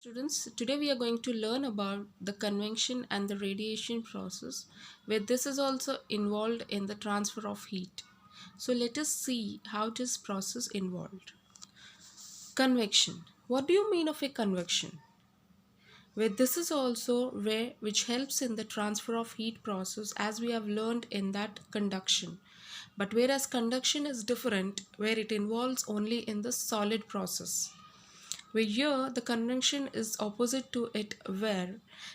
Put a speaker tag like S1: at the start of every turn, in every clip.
S1: Students, today we are going to learn about the convection and the radiation process, where this is also involved in the transfer of heat. So let us see how this process involved. Convection. What do you mean of a convection? Where this is also where which helps in the transfer of heat process, as we have learned in that conduction. But whereas conduction is different, where it involves only in the solid process. Where here the convection is opposite to it, where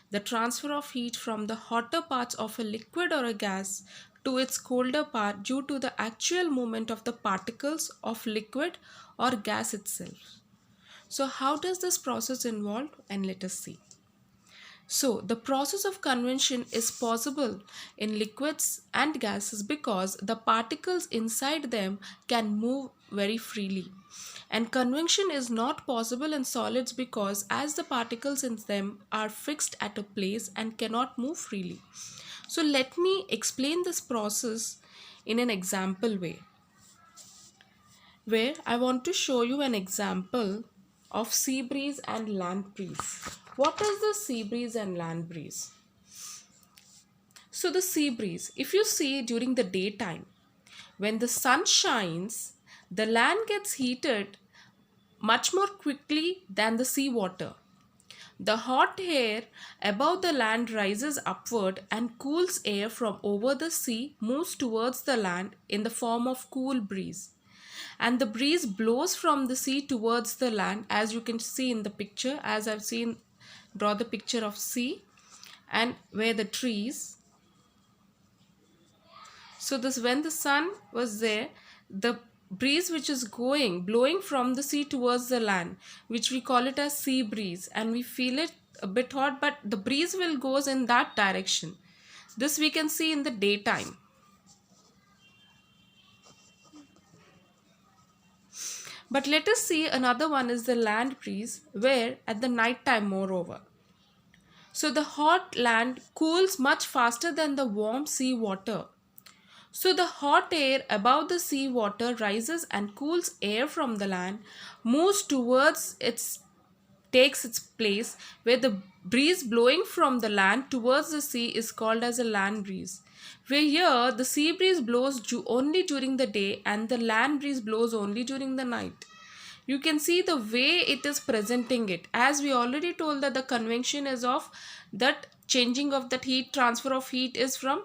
S1: the transfer of heat from the hotter parts of a liquid or a gas to its colder part due to the actual movement of the particles of liquid or gas itself. So how does this process involve, and let us see. So, the process of convection is possible in liquids and gases because the particles inside them can move very freely. And convection is not possible in solids because as the particles in them are fixed at a place and cannot move freely. So, let me explain this process in an example way, where I want to show you an example of sea breeze and land breeze. What is the sea breeze and land breeze? So the sea breeze, if you see during the daytime, when the sun shines, the land gets heated much more quickly than the sea water. The hot air above the land rises upward and cools air from over the sea moves towards the land in the form of cool breeze. And the breeze blows from the sea towards the land, as you can see in the picture, as I've seen draw the picture of sea and where the trees. So this, when the sun was there, the breeze which is going blowing from the sea towards the land, which we call it as sea breeze, and we feel it a bit hot, but the breeze will goes in that direction. This we can see in the daytime. But let us see another one is the land breeze, where at the night time moreover. So the hot land cools much faster than the warm sea water. So the hot air above the sea water rises and cools air from the land, moves towards its takes its place, where the breeze blowing from the land towards the sea is called as a land breeze. Where here the sea breeze blows only during the day and the land breeze blows only during the night. You can see the way it is presenting it, as we already told that the convection is of that changing of that heat, transfer of heat is from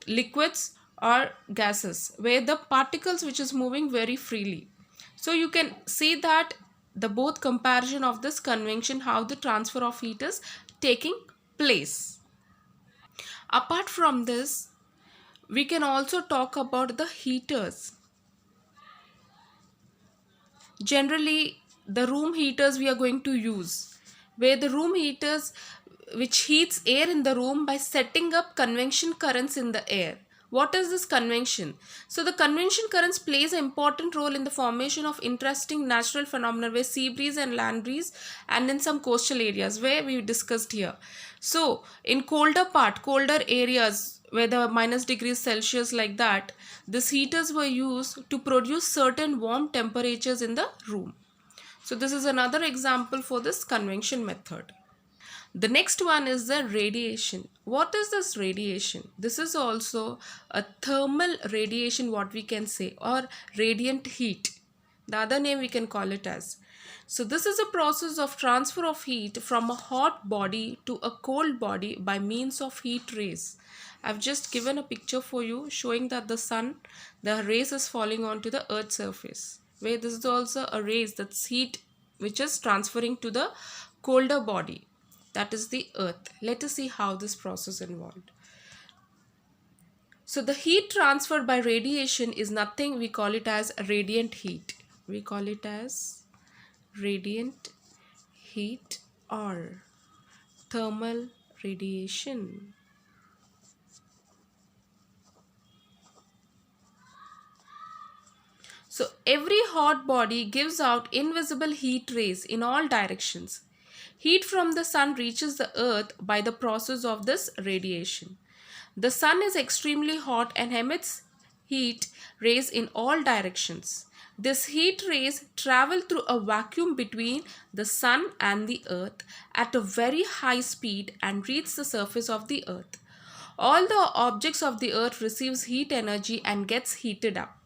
S1: liquids or gases, where the particles which is moving very freely. So you can see that the both comparison of this convection, how the transfer of heat is taking place. Apart from this, we can also talk about the heaters. Generally the room heaters we are going to use, where the room heaters which heats air in the room by setting up convection currents in the air. What is this convection? So the convection currents plays an important role in the formation of interesting natural phenomena where sea breeze and land breeze, and in some coastal areas where we discussed here. So in colder areas where the minus degrees Celsius like that, these heaters were used to produce certain warm temperatures in the room. So this is another example for this convection method. The next one is the radiation. What is this radiation? This is also a thermal radiation, what we can say, or radiant heat. The other name we can call it as. So this is a process of transfer of heat from a hot body to a cold body by means of heat rays. I've just given a picture for you showing that the sun, the rays is falling onto the earth surface. Where this is also a rays, that's heat which is transferring to the colder body, that is the earth. Let us see how this process involved. So the heat transferred by radiation is nothing, we call it as radiant heat. We call it as radiant heat or thermal radiation. So every hot body gives out invisible heat rays in all directions. Heat from the sun reaches the earth by the process of this radiation. The sun is extremely hot and emits heat rays in all directions. These heat rays travel through a vacuum between the sun and the earth at a very high speed and reach the surface of the earth. All the objects of the earth receives heat energy and gets heated up,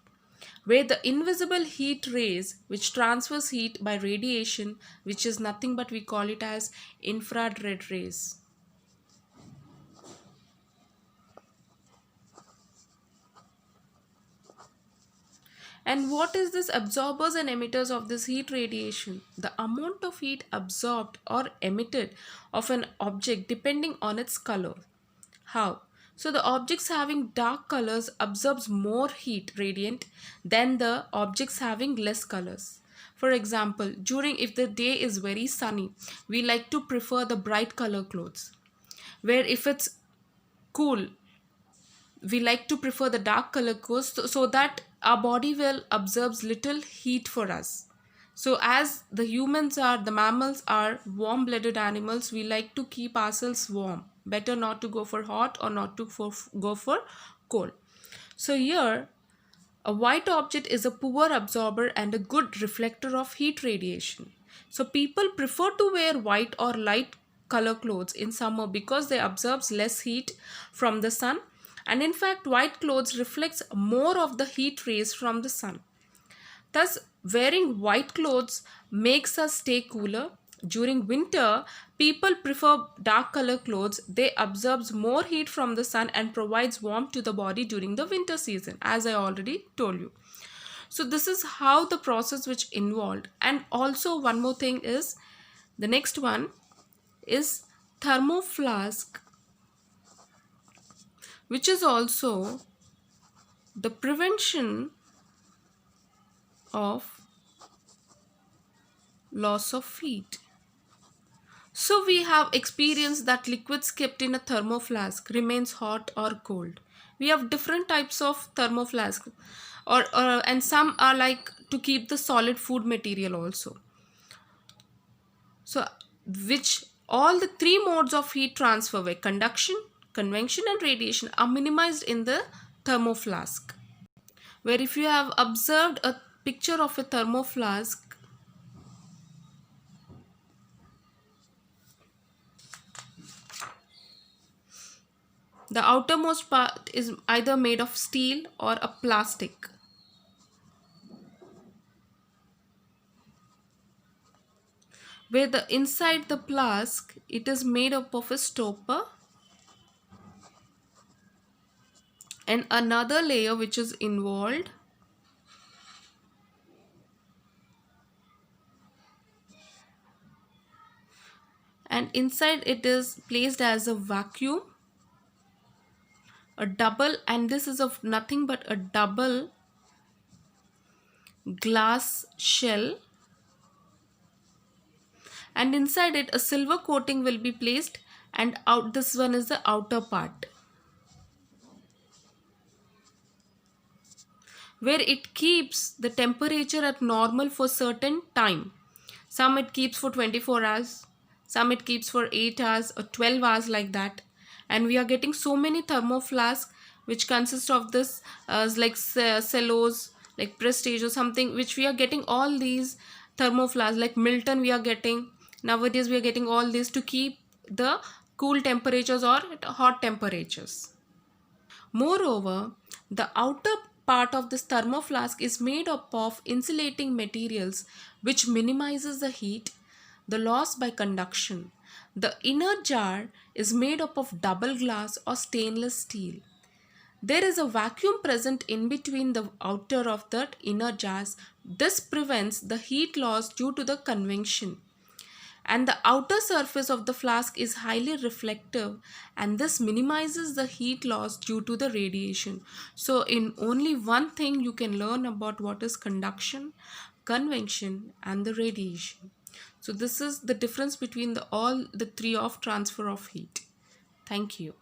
S1: where the invisible heat rays which transfers heat by radiation, which is nothing but we call it as infrared rays. And what is this absorbers and emitters of this heat radiation? The amount of heat absorbed or emitted of an object depending on its color. How? So the objects having dark colors absorbs more heat radiant than the objects having less colors. For example, during if the day is very sunny, we like to prefer the bright color clothes. Where if it's cool, we like to prefer the dark color clothes so that our body will absorbs little heat for us. So as the humans are, the mammals are warm blooded animals, we like to keep ourselves warm, better not to go for hot or not to go for cold. So here a white object is a poor absorber and a good reflector of heat radiation. So people prefer to wear white or light color clothes in summer because they absorbs less heat from the sun, and in fact white clothes reflects more of the heat rays from the sun. Thus, wearing white clothes makes us stay cooler. During winter, people prefer dark color clothes. They absorbs more heat from the sun and provides warmth to the body during the winter season, as I already told you. So this is how the process which involved. And also one more thing is the next one is thermoflask, which is also the prevention of loss of heat. So we have experienced that liquids kept in a thermoflask remains hot or cold. We have different types of thermoflask, or and some are like to keep the solid food material also. So which all the three modes of heat transfer where conduction, convection and radiation are minimized in the thermoflask. Where if you have observed a picture of a thermoflask, the outermost part is either made of steel or a plastic. Where the inside the flask it is made up of a stopper and another layer which is involved, and inside it is placed as a vacuum, a double, and this is of nothing but a double glass shell, and inside it a silver coating will be placed, and out this one is the outer part where it keeps the temperature at normal for certain time. Some it keeps for 24 hours, some it keeps for 8 hours or 12 hours like that. And we are getting so many thermoflasks which consist of this like cellulose, like Prestige or something, which we are getting all these thermoflasks like Milton we are getting. Nowadays we are getting all this to keep the cool temperatures or at hot temperatures. Moreover, the outer part of this thermoflask is made up of insulating materials which minimizes the heat, the loss by conduction. The inner jar is made up of double glass or stainless steel. There is a vacuum present in between the outer of the inner jars. This prevents the heat loss due to the convection, and the outer surface of the flask is highly reflective, and this minimizes the heat loss due to the radiation. So in only one thing you can learn about what is conduction, convection and the radiation. So this is the difference between the all the three of transfer of heat. Thank you.